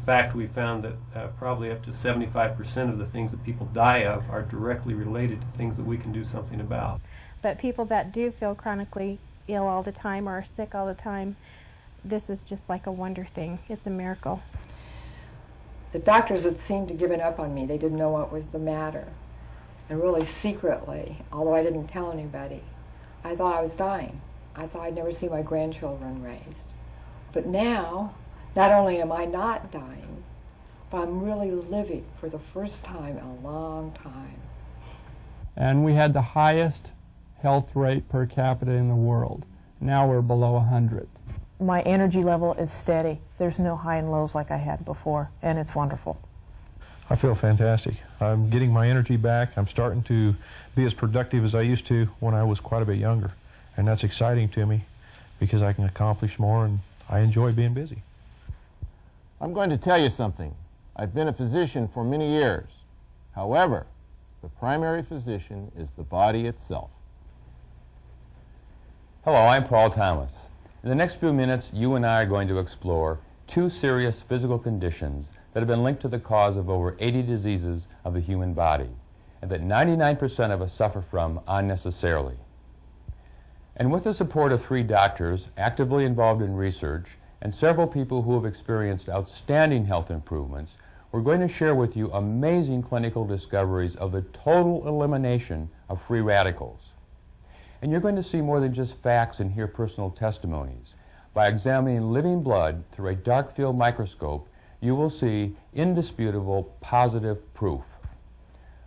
fact, we found that probably up to 75% of the things that people die of are directly related to things that we can do something about. But people that do feel chronically ill all the time or are sick all the time, this is just like a wonder thing. It's a miracle. The doctors had seemed to given up on me. They didn't know what was the matter. And really secretly, although I didn't tell anybody, I thought I was dying. I thought I'd never see my grandchildren raised. But now, not only am I not dying, but I'm really living for the first time in a long time. And we had the highest health rate per capita in the world. Now we're below 100. My energy level is steady. There's no high and lows like I had before, and it's wonderful. I feel fantastic. I'm getting my energy back. I'm starting to be as productive as I used to when I was quite a bit younger. And that's exciting to me because I can accomplish more and I enjoy being busy. I'm going to tell you something. I've been a physician for many years. However, the primary physician is the body itself. Hello, I'm Paul Thomas. In the next few minutes, you and I are going to explore two serious physical conditions that have been linked to the cause of over 80 diseases of the human body, and that 99% of us suffer from unnecessarily. And with the support of 3 doctors actively involved in research and several people who have experienced outstanding health improvements, we're going to share with you amazing clinical discoveries of the total elimination of free radicals. And you're going to see more than just facts and hear personal testimonies. By examining living blood through a dark field microscope, you will see indisputable positive proof.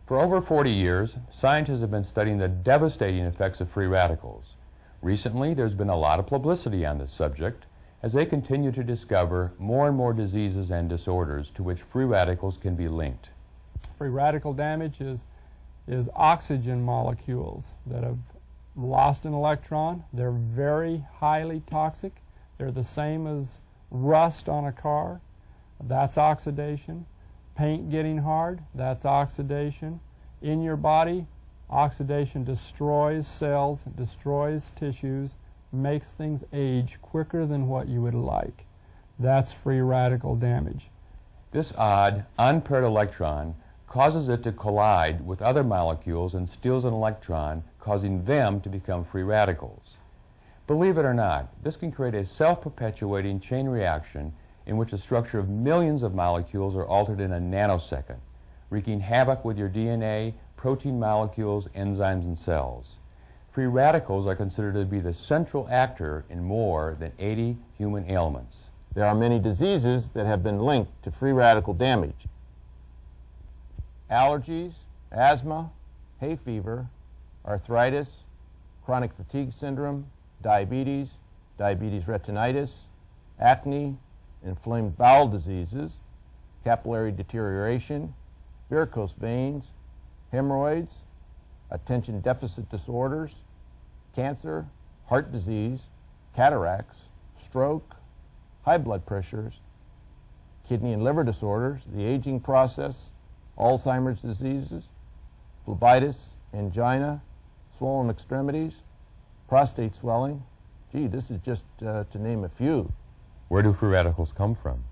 For over 40 years, scientists have been studying the devastating effects of free radicals. Recently, there's been a lot of publicity on this subject as they continue to discover more and more diseases and disorders to which free radicals can be linked. Free radical damage is oxygen molecules that have lost an electron. They're very highly toxic. They're the same as rust on a car. That's oxidation. Paint getting hard, that's oxidation. In your body, oxidation destroys cells, destroys tissues, makes things age quicker than what you would like. That's free radical damage. This odd, unpaired electron causes it to collide with other molecules and steals an electron, causing them to become free radicals. Believe it or not, this can create a self-perpetuating chain reaction in which the structure of millions of molecules are altered in a nanosecond, wreaking havoc with your DNA, protein molecules, enzymes, and cells. Free radicals are considered to be the central actor in more than 80 human ailments. There are many diseases that have been linked to free radical damage. Allergies, asthma, hay fever, arthritis, chronic fatigue syndrome, diabetes, diabetes retinitis, acne, inflamed bowel diseases, capillary deterioration, varicose veins, hemorrhoids, attention deficit disorders, cancer, heart disease, cataracts, stroke, high blood pressures, kidney and liver disorders, the aging process, Alzheimer's diseases, phlebitis, angina, swollen extremities, prostate swelling. Gee, this is just to name a few. Where do free radicals come from?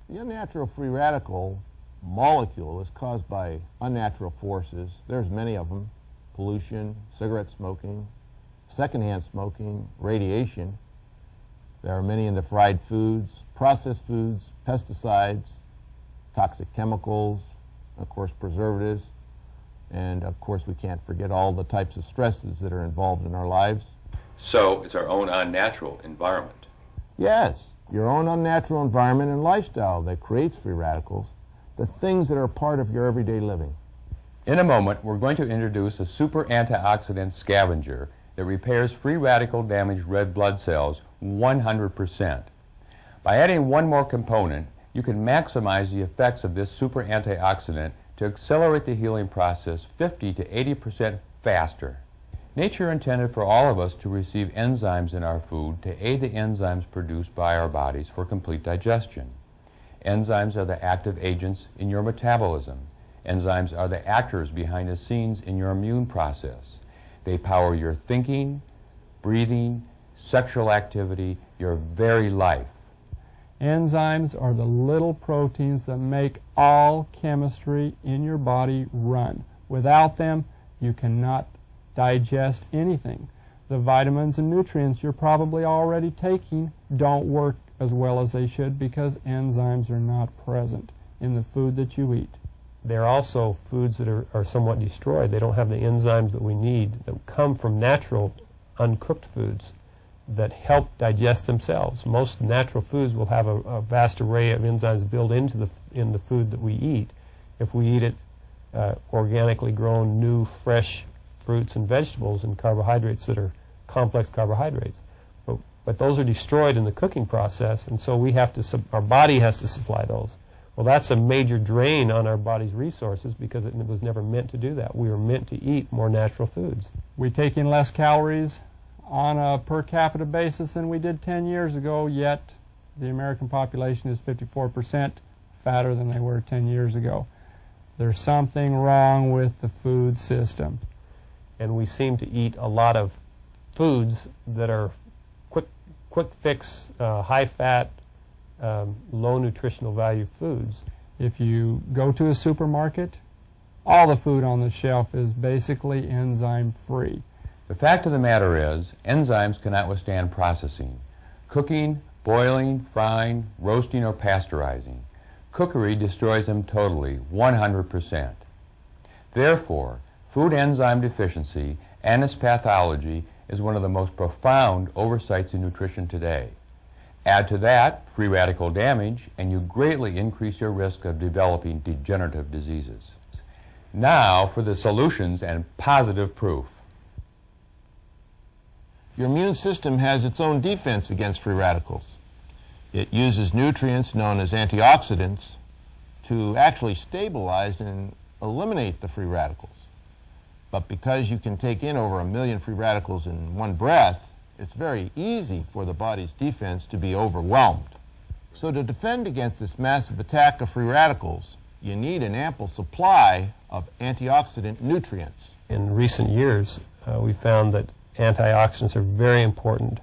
The unnatural free radical molecule is caused by unnatural forces. There's many of them. Pollution, cigarette smoking, secondhand smoking, radiation. There are many in the fried foods, processed foods, pesticides, toxic chemicals, of course preservatives, and of course we can't forget all the types of stresses that are involved in our lives. So it's our own unnatural environment. Yes, your own unnatural environment and lifestyle that creates free radicals, the things that are part of your everyday living. In a moment, we're going to introduce a super antioxidant scavenger that repairs free radical damaged red blood cells 100%. By adding one more component, you can maximize the effects of this super antioxidant to accelerate the healing process 50 to 80% faster. Nature intended for all of us to receive enzymes in our food to aid the enzymes produced by our bodies for complete digestion. Enzymes are the active agents in your metabolism. Enzymes are the actors behind the scenes in your immune process. They power your thinking, breathing, sexual activity, your very life. Enzymes are the little proteins that make all chemistry in your body run. Without them, you cannot digest anything. The vitamins and nutrients you're probably already taking don't work as well as they should because enzymes are not present in the food that you eat. They're also foods that are somewhat destroyed. They don't have the enzymes that we need that come from natural uncooked foods that help digest themselves. Most natural foods will have a vast array of enzymes built into the food that we eat. If we eat it organically grown, new, fresh fruits and vegetables and carbohydrates that are complex carbohydrates. But those are destroyed in the cooking process, and so our body has to supply those. Well, that's a major drain on our body's resources because it was never meant to do that. We were meant to eat more natural foods. We take in less calories on a per capita basis than we did 10 years ago, yet the American population is 54% fatter than they were 10 years ago. There's something wrong with the food system. And we seem to eat a lot of foods that are quick fix, high fat, low nutritional value foods. If you go to a supermarket, all the food on the shelf is basically enzyme free. The fact of the matter is, enzymes cannot withstand processing, cooking, boiling, frying, roasting, or pasteurizing. Cookery destroys them totally, 100%. Therefore, food enzyme deficiency and its pathology is one of the most profound oversights in nutrition today. Add to that free radical damage, and you greatly increase your risk of developing degenerative diseases. Now for the solutions and positive proof. Your immune system has its own defense against free radicals. It uses nutrients known as antioxidants to actually stabilize and eliminate the free radicals. But because you can take in over 1 million free radicals in one breath, it's very easy for the body's defense to be overwhelmed. So to defend against this massive attack of free radicals, you need an ample supply of antioxidant nutrients. In recent years, we found that antioxidants are very important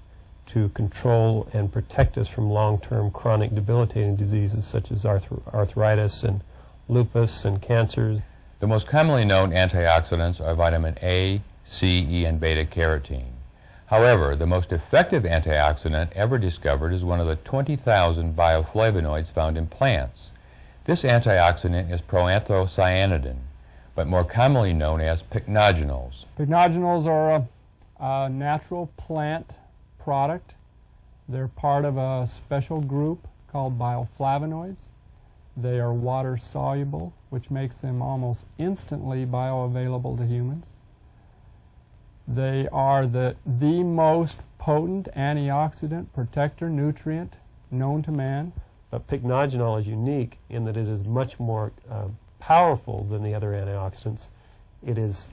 to control and protect us from long-term chronic debilitating diseases such as arthritis and lupus and cancers. The most commonly known antioxidants are vitamin A, C, E, and beta-carotene. However, the most effective antioxidant ever discovered is one of the 20,000 bioflavonoids found in plants. This antioxidant is proanthocyanidin, but more commonly known as pycnogenols. Pycnogenols are a natural plant product. They're part of a special group called bioflavonoids. They are water soluble, which makes them almost instantly bioavailable to humans. They are the most potent antioxidant protector nutrient known to man. But pycnogenol is unique in that it is much more powerful than the other antioxidants. It is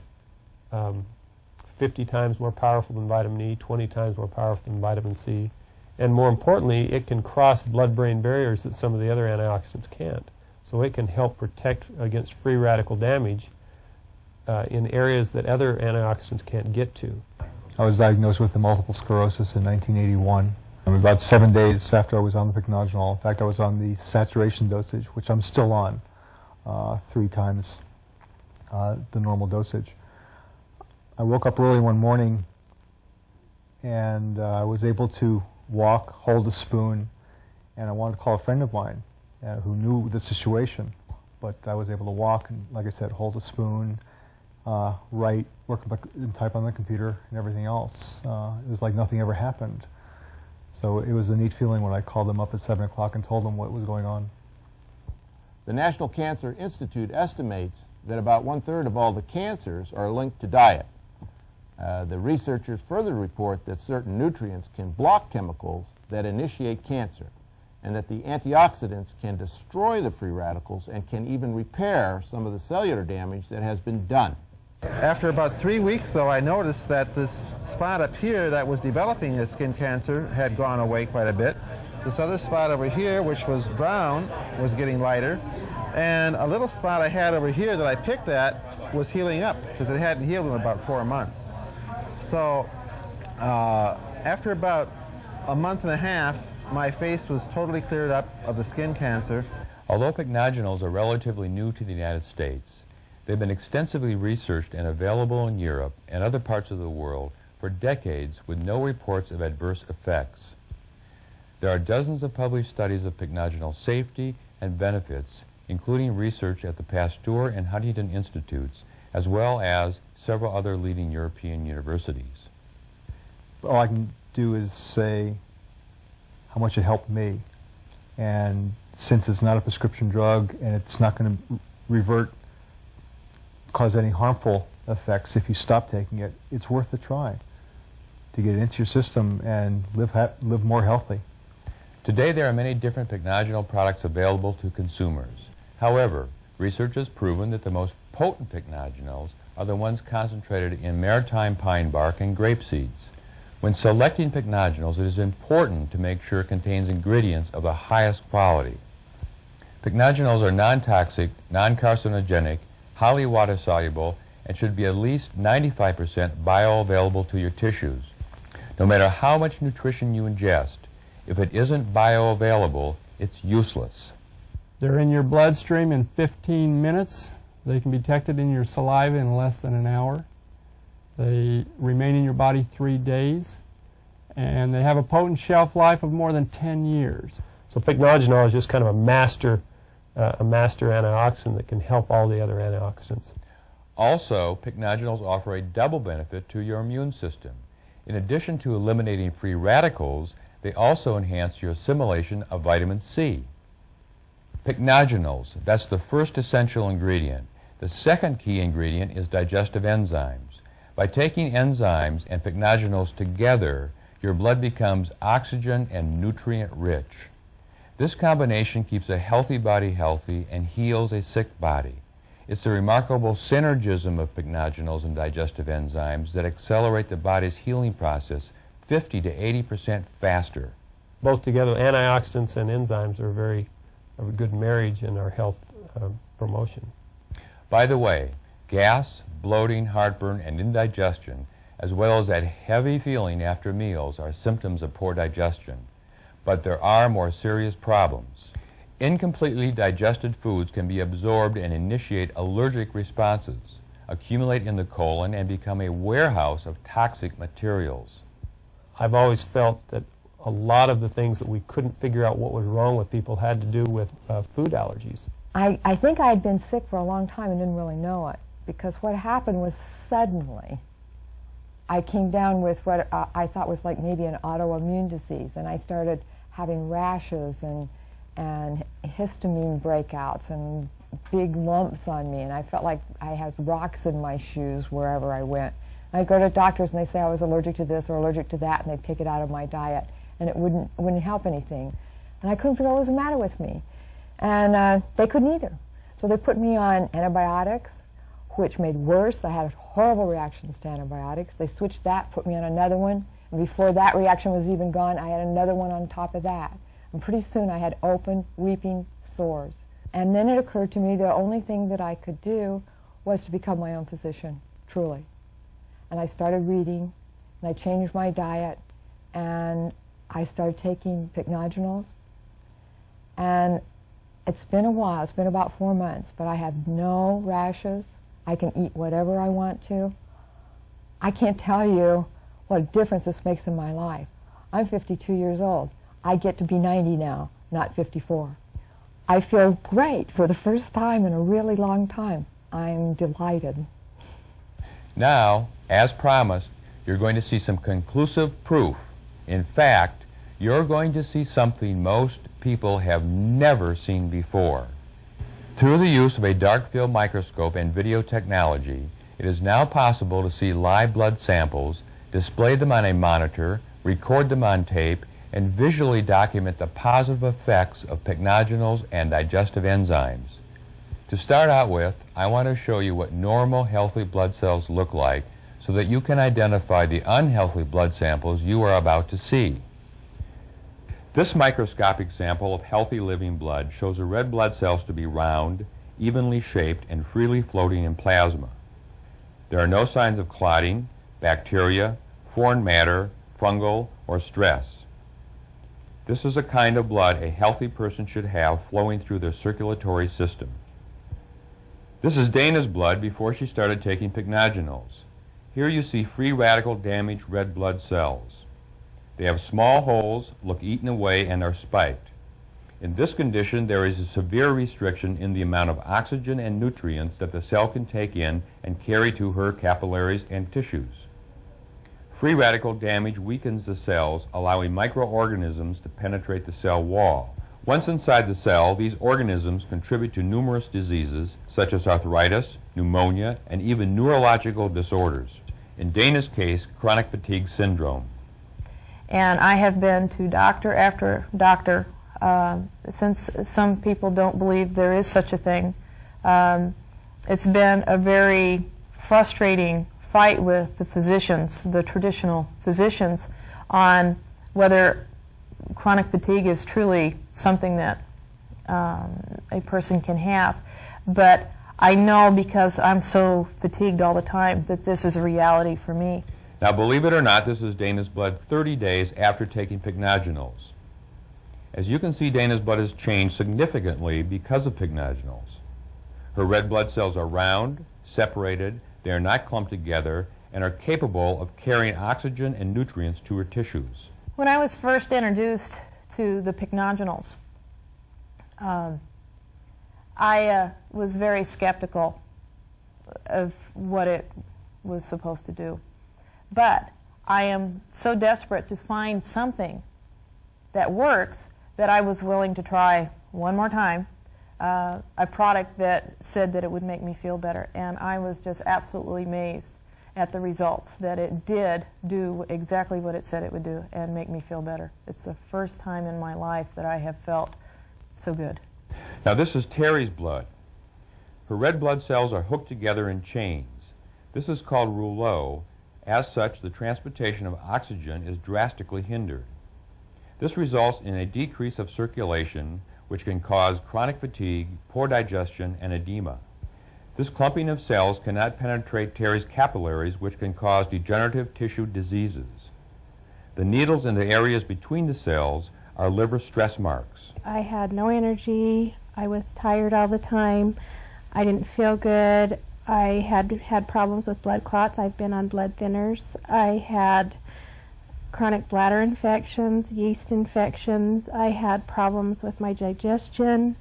50 times more powerful than vitamin E, 20 times more powerful than vitamin C. And more importantly, it can cross blood-brain barriers that some of the other antioxidants can't. So it can help protect against free radical damage in areas that other antioxidants can't get to. I was diagnosed with multiple sclerosis in 1981. About 7 days after I was on the pycnogenol. In fact, I was on the saturation dosage, which I'm still on, 3 times the normal dosage. I woke up early one morning and I was able to walk, hold a spoon, and I wanted to call a friend of mine who knew the situation. But I was able to walk and, like I said, hold a spoon, write, work and type on the computer, and everything else. It was like nothing ever happened. So it was a neat feeling when I called them up at 7 o'clock and told them what was going on. The National Cancer Institute estimates that about 1/3 of all the cancers are linked to diet. The researchers further report that certain nutrients can block chemicals that initiate cancer, and that the antioxidants can destroy the free radicals and can even repair some of the cellular damage that has been done. After about 3 weeks, though, I noticed that this spot up here that was developing as skin cancer had gone away quite a bit. This other spot over here, which was brown, was getting lighter. And a little spot I had over here that I picked at was healing up because it hadn't healed in about 4 months. So after about a month and a half, my face was totally cleared up of the skin cancer. Although pycnogenol's are relatively new to the United States, they've been extensively researched and available in Europe and other parts of the world for decades with no reports of adverse effects. There are dozens of published studies of pycnogenol safety and benefits, including research at the Pasteur and Huntington Institutes, as well as several other leading European universities. All I can do is say how much it helped me. And since it's not a prescription drug and it's not going to cause any harmful effects if you stop taking it, it's worth a try to get it into your system and live more healthy. Today there are many different pycnogenol products available to consumers. However, research has proven that the most potent pycnogenols are the ones concentrated in maritime pine bark and grape seeds. When selecting pycnogenols, it is important to make sure it contains ingredients of the highest quality. Pycnogenols are non-toxic, non-carcinogenic, highly water-soluble, and should be at least 95% bioavailable to your tissues. No matter how much nutrition you ingest, if it isn't bioavailable, it's useless. They're in your bloodstream in 15 minutes. They can be detected in your saliva in less than an hour. They remain in your body 3 days, and they have a potent shelf life of more than 10 years. So pycnogenol is just kind of a master antioxidant that can help all the other antioxidants. Also, pycnogenols offer a double benefit to your immune system. In addition to eliminating free radicals, they also enhance your assimilation of vitamin C. Pycnogenols, that's the first essential ingredient. The second key ingredient is digestive enzymes. By taking enzymes and pycnogenols together, your blood becomes oxygen and nutrient rich. This combination keeps a healthy body healthy and heals a sick body. It's the remarkable synergism of pycnogenols and digestive enzymes that accelerate the body's healing process 50 to 80% faster. Both together, antioxidants and enzymes are a good marriage in our health promotion. By the way, gas, bloating, heartburn, and indigestion, as well as that heavy feeling after meals, are symptoms of poor digestion. But there are more serious problems. Incompletely digested foods can be absorbed and initiate allergic responses, accumulate in the colon, and become a warehouse of toxic materials. I've always felt that a lot of the things that we couldn't figure out what was wrong with people had to do with food allergies. I think I had been sick for a long time and didn't really know it, because what happened was suddenly I came down with what I thought was like maybe an autoimmune disease, and I started having rashes and histamine breakouts and big lumps on me, and I felt like I had rocks in my shoes wherever I went. And I'd go to doctors and they say I was allergic to this or allergic to that, and they'd take it out of my diet, and it wouldn't help anything. And I couldn't figure out what was the matter with me. And they couldn't either. So they put me on antibiotics, which made worse. I had horrible reactions to antibiotics. They switched that, put me on another one, and before that reaction was even gone, I had another one on top of that. And pretty soon I had open, weeping sores. And then it occurred to me the only thing that I could do was to become my own physician, truly. And I started reading, and I changed my diet, and I started taking pycnogenols. And it's been a while. It's been about 4 months, but I have no rashes. I can eat whatever I want to. I can't tell you what a difference this makes in my life. I'm 52 years old. I get to be 90 now, not 54. I feel great for the first time in a really long time. I'm delighted. Now, as promised, you're going to see some conclusive proof. In fact, you're going to see something most people have never seen before. Through the use of a dark field microscope and video technology, it is now possible to see live blood samples, display them on a monitor, record them on tape, and visually document the positive effects of pycnogenols and digestive enzymes. To start out with, I want to show you what normal healthy blood cells look like so that you can identify the unhealthy blood samples you are about to see. This microscopic sample of healthy living blood shows the red blood cells to be round, evenly shaped, and freely floating in plasma. There are no signs of clotting, bacteria, foreign matter, fungal, or stress. This is a kind of blood a healthy person should have flowing through their circulatory system. This is Dana's blood before she started taking pycnogenols. Here you see free radical damaged red blood cells. They have small holes, look eaten away, and are spiked. In this condition, there is a severe restriction in the amount of oxygen and nutrients that the cell can take in and carry to her capillaries and tissues. Free radical damage weakens the cells, allowing microorganisms to penetrate the cell wall. Once inside the cell, these organisms contribute to numerous diseases, such as arthritis, pneumonia, and even neurological disorders. In Dana's case, chronic fatigue syndrome. And I have been to doctor after doctor, since some people don't believe there is such a thing. It's been a very frustrating fight with the physicians, the traditional physicians, on whether chronic fatigue is truly something that a person can have. But I know, because I'm so fatigued all the time, that this is a reality for me. Now, believe it or not, this is Dana's blood 30 days after taking pycnogenols. As you can see, Dana's blood has changed significantly because of pycnogenols. Her red blood cells are round, separated, they are not clumped together, and are capable of carrying oxygen and nutrients to her tissues. When I was first introduced to the pycnogenols, I was very skeptical of what it was supposed to do. But I am so desperate to find something that works that I was willing to try one more time a product that said that it would make me feel better. And I was just absolutely amazed at the results, that it did do exactly what it said it would do and make me feel better. It's the first time in my life that I have felt so good. Now, this is Terry's blood. Her red blood cells are hooked together in chains. This is called rouleau. As such, the transportation of oxygen is drastically hindered. This results in a decrease of circulation, which can cause chronic fatigue, poor digestion, and edema. This clumping of cells cannot penetrate Terry's capillaries, which can cause degenerative tissue diseases. The needles in the areas between the cells are liver stress marks. I had no energy. I was tired all the time. I didn't feel good. I had problems with blood clots. I've been on blood thinners. I had chronic bladder infections, yeast infections. I had problems with my digestion.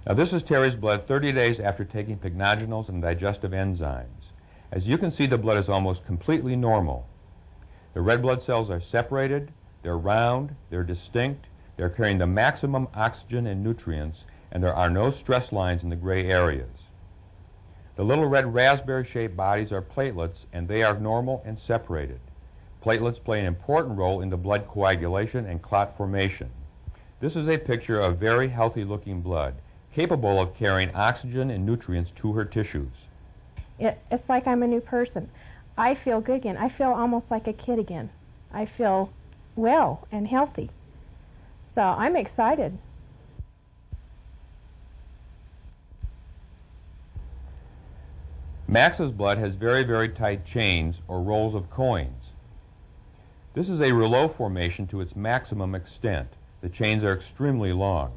Now, this is Terry's blood 30 days after taking pycnogenol and digestive enzymes. As you can see, the blood is almost completely normal. The red blood cells are separated, they're round, they're distinct, they're carrying the maximum oxygen and nutrients, and there are no stress lines in the gray areas. The little red raspberry-shaped bodies are platelets, and they are normal and separated. Platelets play an important role in the blood coagulation and clot formation. This is a picture of very healthy-looking blood, capable of carrying oxygen and nutrients to her tissues. It's like I'm a new person. I feel good again. I feel almost like a kid again. I feel well and healthy. So I'm excited. Max's blood has very, very tight chains or rolls of coins. This is a rouleau formation to its maximum extent. The chains are extremely long.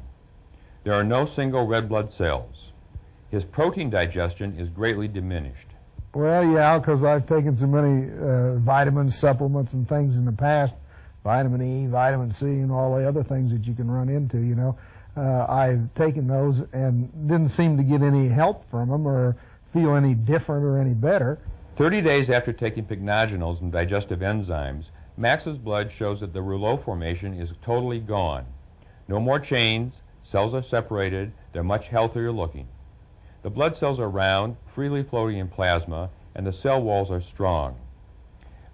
There are no single red blood cells. His protein digestion is greatly diminished. Well, yeah, because I've taken so many vitamin supplements and things in the past, vitamin E, vitamin C, and all the other things that you can run into, you know. I've taken those and didn't seem to get any help from them or feel any different or any better. 30 days after taking pycnogenols and digestive enzymes, Max's blood shows that the rouleau formation is totally gone. No more chains, cells are separated, they're much healthier looking. The blood cells are round, freely floating in plasma, and the cell walls are strong.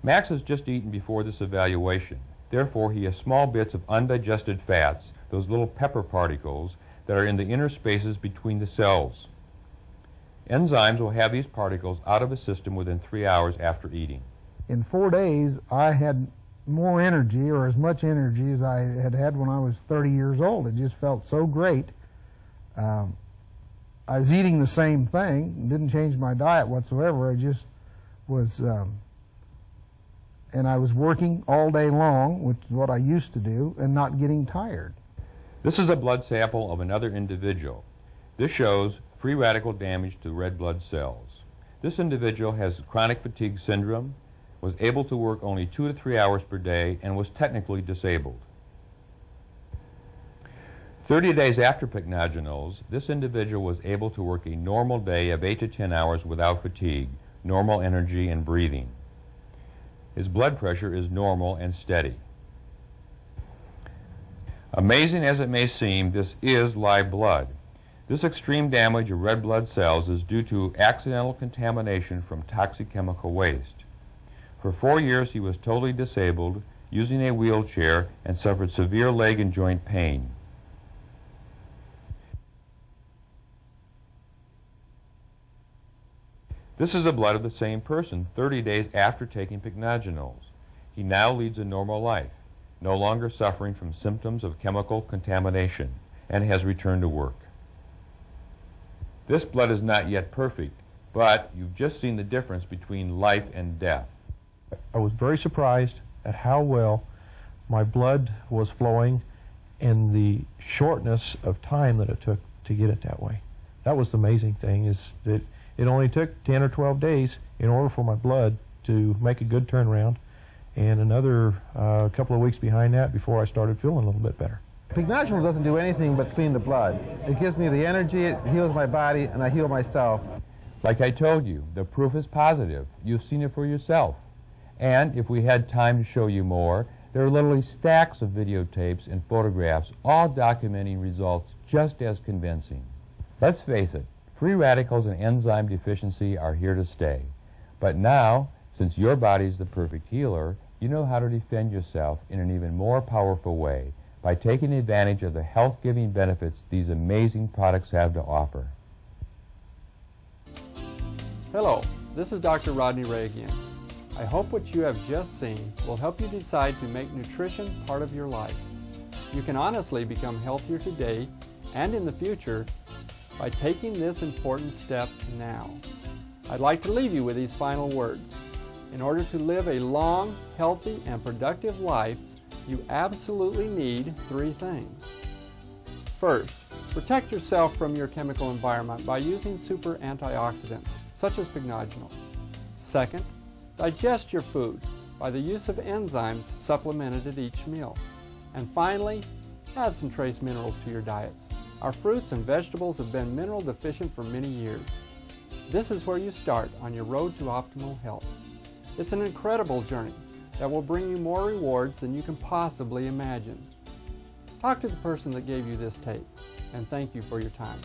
Max has just eaten before this evaluation. Therefore, he has small bits of undigested fats, those little pepper particles, that are in the inner spaces between the cells. Enzymes will have these particles out of the system within 3 hours after eating. In 4 days, I had more energy, or as much energy as I had had when I was 30 years old. It just felt so great. I was eating the same thing, didn't change my diet whatsoever. I just was and I was working all day long, which is what I used to do, and not getting tired. This is a blood sample of another individual. This shows free radical damage to red blood cells. This individual has chronic fatigue syndrome, was able to work only 2 to 3 hours per day, and was technically disabled. 30 days after pycnogenols, this individual was able to work a normal day of 8 to 10 hours without fatigue, normal energy, and breathing. His blood pressure is normal and steady. Amazing as it may seem, this is live blood. This extreme damage of red blood cells is due to accidental contamination from toxic chemical waste. For 4 years he was totally disabled, using a wheelchair, and suffered severe leg and joint pain. This is the blood of the same person 30 days after taking pycnogenols. He now leads a normal life, no longer suffering from symptoms of chemical contamination, and has returned to work. This blood is not yet perfect, but you've just seen the difference between life and death. I was very surprised at how well my blood was flowing and the shortness of time that it took to get it that way. That was the amazing thing, is that it only took 10 or 12 days in order for my blood to make a good turnaround, and another couple of weeks behind that before I started feeling a little bit better. Pycnogenol doesn't do anything but clean the blood. It gives me the energy, it heals my body, and I heal myself. Like I told you, the proof is positive. You've seen it for yourself. And if we had time to show you more, there are literally stacks of videotapes and photographs, all documenting results just as convincing. Let's face it, free radicals and enzyme deficiency are here to stay. But now, since your body's the perfect healer, you know how to defend yourself in an even more powerful way by taking advantage of the health-giving benefits these amazing products have to offer. Hello, this is Dr. Rodney Ray again. I hope what you have just seen will help you decide to make nutrition part of your life. You can honestly become healthier today and in the future by taking this important step now. I'd like to leave you with these final words. In order to live a long, healthy, and productive life, you absolutely need 3 things. First, protect yourself from your chemical environment by using super antioxidants, such as pycnogenol. Second, digest your food by the use of enzymes supplemented at each meal. And finally, add some trace minerals to your diets. Our fruits and vegetables have been mineral deficient for many years. This is where you start on your road to optimal health. It's an incredible journey that will bring you more rewards than you can possibly imagine. Talk to the person that gave you this tape, and thank you for your time.